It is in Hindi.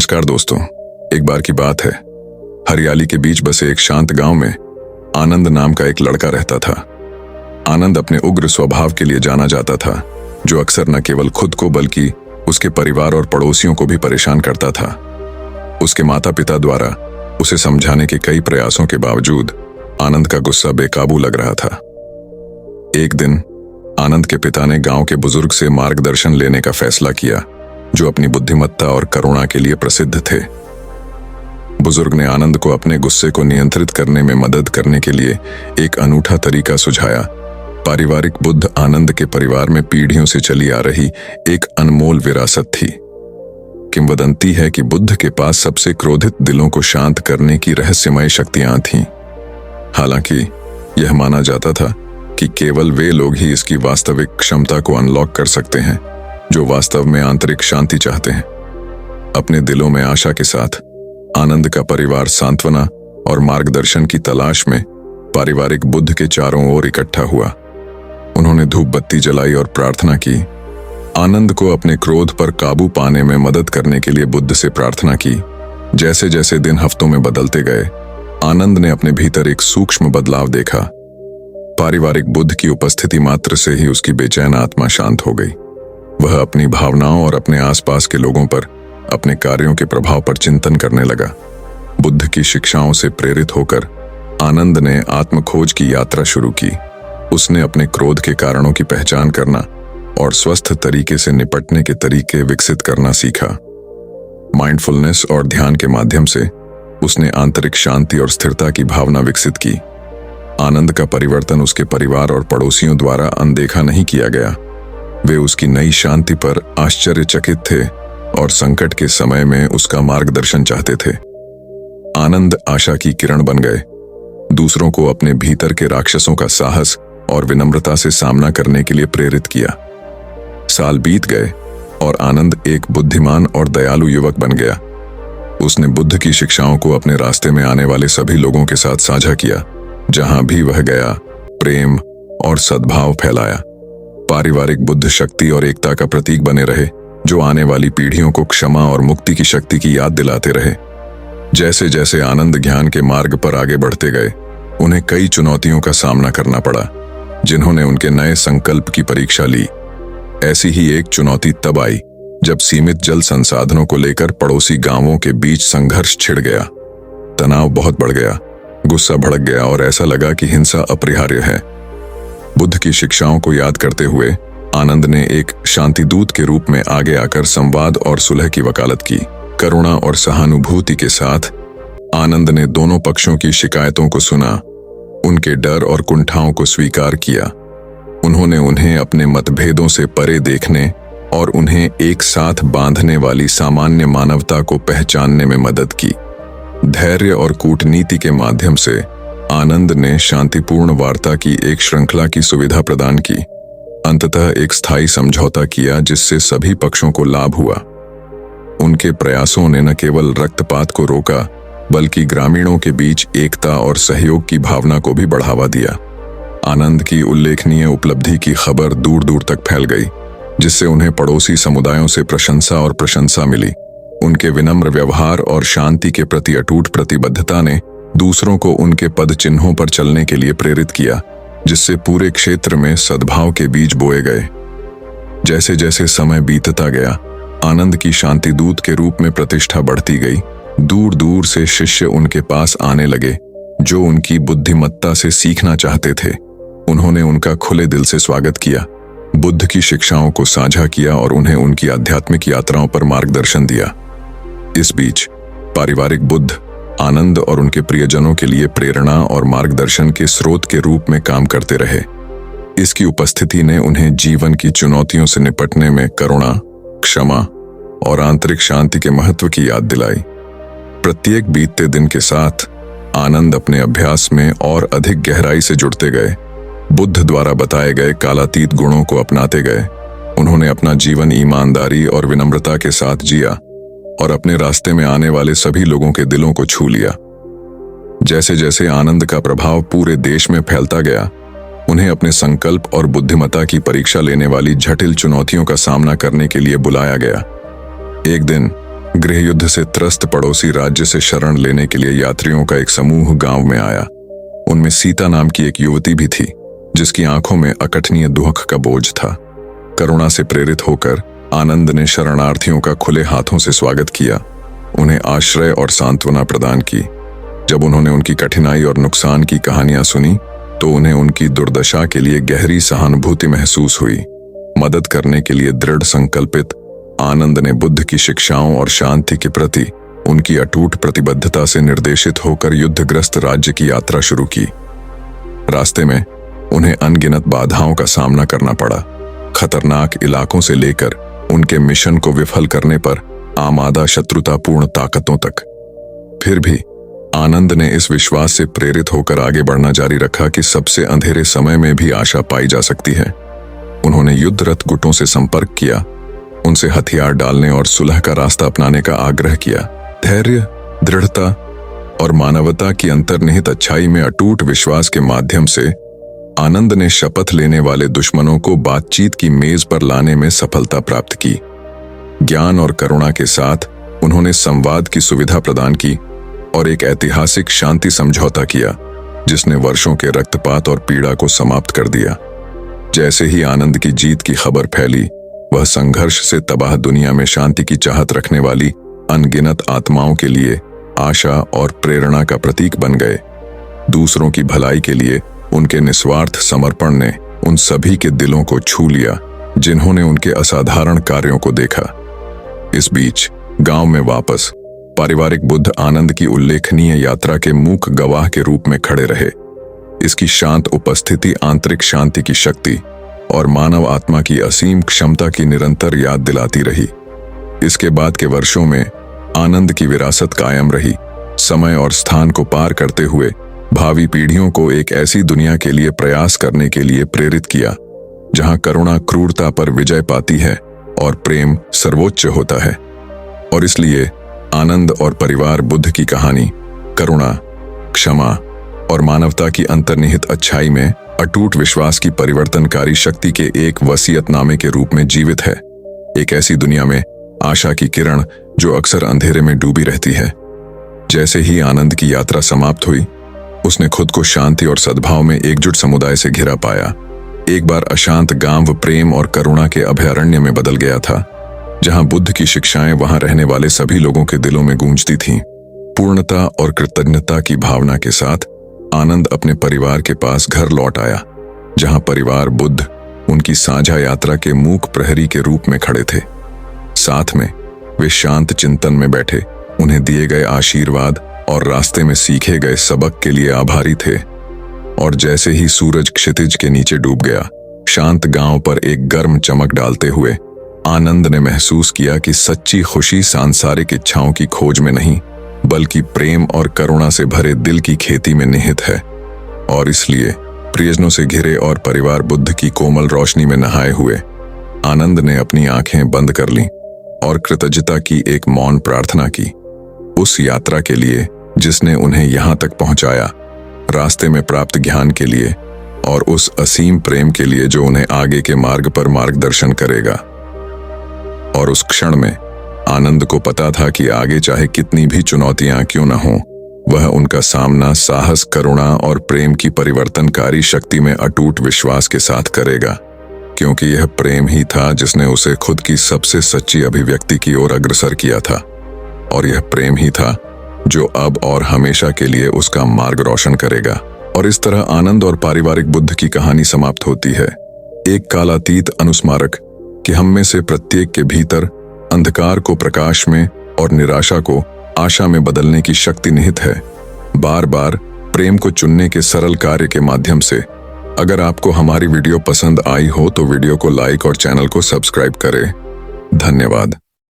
नमस्कार दोस्तों। एक बार की बात है, हरियाली के बीच बसे एक शांत गांव में आनंद नाम का एक लड़का रहता था। आनंद अपने उग्र स्वभाव के लिए जाना जाता था, जो अक्सर न केवल खुद को बल्कि उसके परिवार और पड़ोसियों को भी परेशान करता था। उसके माता पिता द्वारा उसे समझाने के कई प्रयासों के बावजूद आनंद का गुस्सा बेकाबू लग रहा था। एक दिन आनंद के पिता ने गांव के बुजुर्ग से मार्गदर्शन लेने का फैसला किया, जो अपनी बुद्धिमत्ता और करुणा के लिए प्रसिद्ध थे। बुजुर्ग ने आनंद को अपने गुस्से को नियंत्रित करने में मदद करने के लिए एक अनूठा तरीका सुझाया। पारिवारिक बुद्ध आनंद के परिवार में पीढ़ियों से चली आ रही एक अनमोल विरासत थी। किंवदंती है कि बुद्ध के पास सबसे क्रोधित दिलों को शांत करने की रहस्यमय शक्तियां थीं। हालांकि यह माना जाता था कि केवल वे लोग ही इसकी वास्तविक क्षमता को अनलॉक कर सकते हैं, जो वास्तव में आंतरिक शांति चाहते हैं। अपने दिलों में आशा के साथ आनंद का परिवार सांत्वना और मार्गदर्शन की तलाश में पारिवारिक बुद्ध के चारों ओर इकट्ठा हुआ। उन्होंने धूप बत्ती जलाई और प्रार्थना की। आनंद को अपने क्रोध पर काबू पाने में मदद करने के लिए बुद्ध से प्रार्थना की। जैसे जैसे दिन हफ्तों में बदलते गए, आनंद ने अपने भीतर एक सूक्ष्म बदलाव देखा। पारिवारिक बुद्ध की उपस्थिति मात्र से ही उसकी बेचैन आत्मा शांत हो गई। वह अपनी भावनाओं और अपने आसपास के लोगों पर अपने कार्यों के प्रभाव पर चिंतन करने लगा। बुद्ध की शिक्षाओं से प्रेरित होकर आनंद ने आत्मखोज की यात्रा शुरू की। उसने अपने क्रोध के कारणों की पहचान करना और स्वस्थ तरीके से निपटने के तरीके विकसित करना सीखा। माइंडफुलनेस और ध्यान के माध्यम से उसने आंतरिक शांति और स्थिरता की भावना विकसित की। आनंद का परिवर्तन उसके परिवार और पड़ोसियों द्वारा अनदेखा नहीं किया गया। वे उसकी नई शांति पर आश्चर्यचकित थे और संकट के समय में उसका मार्गदर्शन चाहते थे। आनंद आशा की किरण बन गए, दूसरों को अपने भीतर के राक्षसों का साहस और विनम्रता से सामना करने के लिए प्रेरित किया। साल बीत गए और आनंद एक बुद्धिमान और दयालु युवक बन गया। उसने बुद्ध की शिक्षाओं को अपने रास्ते में आने वाले सभी लोगों के साथ साझा किया। जहां भी वह गया, प्रेम और सद्भाव फैलाया। पारिवारिक बुद्ध शक्ति और एकता का प्रतीक बने रहे, जो आने वाली पीढ़ियों को क्षमा और मुक्ति की शक्ति की याद दिलाते रहे। जैसे जैसे आनंद ज्ञान के मार्ग पर आगे बढ़ते गए, उन्हें कई चुनौतियों का सामना करना पड़ा, जिन्होंने उनके नए संकल्प की परीक्षा ली। ऐसी ही एक चुनौती तब आई जब सीमित जल संसाधनों को लेकर पड़ोसी गांवों के बीच संघर्ष छिड़ गया। तनाव बहुत बढ़ गया, गुस्सा भड़क गया और ऐसा लगा कि हिंसा अपरिहार्य है। बुद्ध की शिक्षाओं को याद करते हुए आनंद ने एक शांति दूत के रूप में आगे आकर संवाद और सुलह की वकालत की। करुणा और सहानुभूति के साथ आनंद ने दोनों पक्षों की शिकायतों को सुना, उनके डर और कुंठाओं को स्वीकार किया। उन्होंने उन्हें अपने मतभेदों से परे देखने और उन्हें एक साथ बांधने वाली सामान्य मानवता को पहचानने में मदद की। धैर्य और कूटनीति के माध्यम से आनंद ने शांतिपूर्ण वार्ता की एक श्रृंखला की सुविधा प्रदान की। अंततः एक स्थायी समझौता किया जिससे सभी पक्षों को लाभ हुआ। उनके प्रयासों ने न केवल रक्तपात को रोका, बल्कि ग्रामीणों के बीच एकता और सहयोग की भावना को भी बढ़ावा दिया। आनंद की उल्लेखनीय उपलब्धि की खबर दूर दूर तक फैल गई, जिससे उन्हें पड़ोसी समुदायों से प्रशंसा मिली। उनके विनम्र व्यवहार और शांति के प्रति अटूट प्रतिबद्धता ने दूसरों को उनके पद चिन्हों पर चलने के लिए प्रेरित किया, जिससे पूरे क्षेत्र में सद्भाव के बीज बोए गए। जैसे जैसे समय बीतता गया, आनंद की शांति दूत के रूप में प्रतिष्ठा बढ़ती गई। दूर दूर से शिष्य उनके पास आने लगे, जो उनकी बुद्धिमत्ता से सीखना चाहते थे। उन्होंने उनका खुले दिल से स्वागत किया, बुद्ध की शिक्षाओं को साझा किया और उन्हें उनकी आध्यात्मिक यात्राओं पर मार्गदर्शन दिया। इस बीच पारिवारिक बुद्ध आनंद और उनके प्रियजनों के लिए प्रेरणा और मार्गदर्शन के स्रोत के रूप में काम करते रहे। इसकी उपस्थिति ने उन्हें जीवन की चुनौतियों से निपटने में करुणा, क्षमा और आंतरिक शांति के महत्व की याद दिलाई। प्रत्येक बीतते दिन के साथ आनंद अपने अभ्यास में और अधिक गहराई से जुड़ते गए। बुद्ध द्वारा बताए गए कालातीत गुणों को अपनाते गए। उन्होंने अपना जीवन ईमानदारी और विनम्रता के साथ जिया और अपने रास्ते में आने वाले सभी लोगों के दिलों को छू लिया। जैसे जैसे आनंद का प्रभाव पूरे देश में फैलता गया, उन्हें अपने संकल्प और बुद्धिमत्ता की परीक्षा लेने वाली जटिल चुनौतियों का सामना करने के लिए बुलाया गया। एक दिन गृह युद्ध से त्रस्त पड़ोसी राज्य से शरण लेने के लिए यात्रियों का एक समूह गांव में आया। उनमें सीता नाम की एक युवती भी थी, जिसकी आंखों में अकठनीय दुख का बोझ था। करुणा से प्रेरित होकर आनंद ने शरणार्थियों का खुले हाथों से स्वागत किया, उन्हें आश्रय और सांत्वना प्रदान की। जब उन्होंने उनकी कठिनाई और नुकसान की कहानियां सुनी तो उन्हें उनकी दुर्दशा के लिए गहरी सहानुभूति महसूस हुई। मदद करने के लिए दृढ़ संकल्पित आनंद ने बुद्ध की शिक्षाओं और शांति के प्रति उनकी अटूट प्रतिबद्धता से निर्देशित होकर युद्धग्रस्त राज्य की यात्रा शुरू की। रास्ते में उन्हें अनगिनत बाधाओं का सामना करना पड़ा, खतरनाक इलाकों से लेकर उनके मिशन को विफल करने पर आमादा शत्रुतापूर्ण ताकतों तक। फिर भी आनंद ने इस विश्वास से प्रेरित होकर आगे बढ़ना जारी रखा कि सबसे अंधेरे समय में भी आशा पाई जा सकती है। उन्होंने युद्धरत गुटों से संपर्क किया, उनसे हथियार डालने और सुलह का रास्ता अपनाने का आग्रह किया। धैर्य, दृढ़ता और मानवता की अंतर्निहित अच्छाई में अटूट विश्वास के माध्यम से आनंद ने शपथ लेने वाले दुश्मनों को बातचीत की मेज पर लाने में सफलता प्राप्त की। ज्ञान और करुणा के साथ उन्होंने संवाद की सुविधा प्रदान की और एक ऐतिहासिक शांति समझौता किया, जिसने वर्षों के रक्तपात और पीड़ा को समाप्त कर दिया। जैसे ही आनंद की जीत की खबर फैली, वह संघर्ष से तबाह दुनिया में शांति की चाहत रखने वाली अनगिनत आत्माओं के लिए आशा और प्रेरणा का प्रतीक बन गए। दूसरों की भलाई के लिए उनके निस्वार्थ समर्पण ने उन सभी के दिलों को छू लिया जिन्होंने उनके असाधारण कार्यों को देखा। इस बीच गांव में वापस पारिवारिक बुद्ध आनंद की उल्लेखनीय यात्रा के मूक गवाह के रूप में खड़े रहे। इसकी शांत उपस्थिति आंतरिक शांति की शक्ति और मानव आत्मा की असीम क्षमता की निरंतर याद दिलाती रही। इसके बाद के वर्षों में आनंद की विरासत कायम रही, समय और स्थान को पार करते हुए भावी पीढ़ियों को एक ऐसी दुनिया के लिए प्रयास करने के लिए प्रेरित किया जहां करुणा क्रूरता पर विजय पाती है और प्रेम सर्वोच्च होता है। और इसलिए आनंद और परिवार बुद्ध की कहानी करुणा, क्षमा और मानवता की अंतर्निहित अच्छाई में अटूट विश्वास की परिवर्तनकारी शक्ति के एक वसीयतनामे के रूप में जीवित है। एक ऐसी दुनिया में आशा की किरण जो अक्सर अंधेरे में डूबी रहती है। जैसे ही आनंद की यात्रा समाप्त हुई, उसने खुद को शांति और सद्भाव में एकजुट समुदाय से घिरा पाया। एक बार अशांत गांव प्रेम और करुणा के अभयारण्य में बदल गया था, जहां बुद्ध की शिक्षाएं वहां रहने वाले सभी लोगों के दिलों में गूंजती थीं। पूर्णता और कृतज्ञता की भावना के साथ आनंद अपने परिवार के पास घर लौट आया, जहां परिवार बुद्ध उनकी साझा यात्रा के मूक प्रहरी के रूप में खड़े थे। साथ में वे शांत चिंतन में बैठे, उन्हें दिए गए आशीर्वाद और रास्ते में सीखे गए सबक के लिए आभारी थे। और जैसे ही सूरज क्षितिज के नीचे डूब गया, शांत गांव पर एक गर्म चमक डालते हुए आनंद ने महसूस किया कि सच्ची खुशी सांसारिक इच्छाओं की खोज में नहीं, बल्कि प्रेम और करुणा से भरे दिल की खेती में निहित है। और इसलिए प्रियजनों से घिरे और परिवार बुद्ध की कोमल रोशनी में नहाए हुए आनंद ने अपनी आंखें बंद कर लीं और कृतज्ञता की एक मौन प्रार्थना की, उस यात्रा के लिए जिसने उन्हें यहां तक पहुंचाया, रास्ते में प्राप्त ज्ञान के लिए और उस असीम प्रेम के लिए जो उन्हें आगे के मार्ग पर मार्गदर्शन करेगा। और उस क्षण में आनंद को पता था कि आगे चाहे कितनी भी चुनौतियां क्यों न हों, वह उनका सामना साहस, करुणा और प्रेम की परिवर्तनकारी शक्ति में अटूट विश्वास के साथ करेगा, क्योंकि यह प्रेम ही था जिसने उसे खुद की सबसे सच्ची अभिव्यक्ति की ओर अग्रसर किया था। और यह प्रेम ही था जो अब और हमेशा के लिए उसका मार्ग रोशन करेगा। और इस तरह आनंद और पारिवारिक बुद्ध की कहानी समाप्त होती है, एक कालातीत अनुस्मारक कि हम में से प्रत्येक के भीतर अंधकार को प्रकाश में और निराशा को आशा में बदलने की शक्ति निहित है। बार बार प्रेम को चुनने के सरल कार्य के माध्यम से। अगर आपको हमारी वीडियो पसंद आई हो तो वीडियो को लाइक और चैनल को सब्सक्राइब करें। धन्यवाद।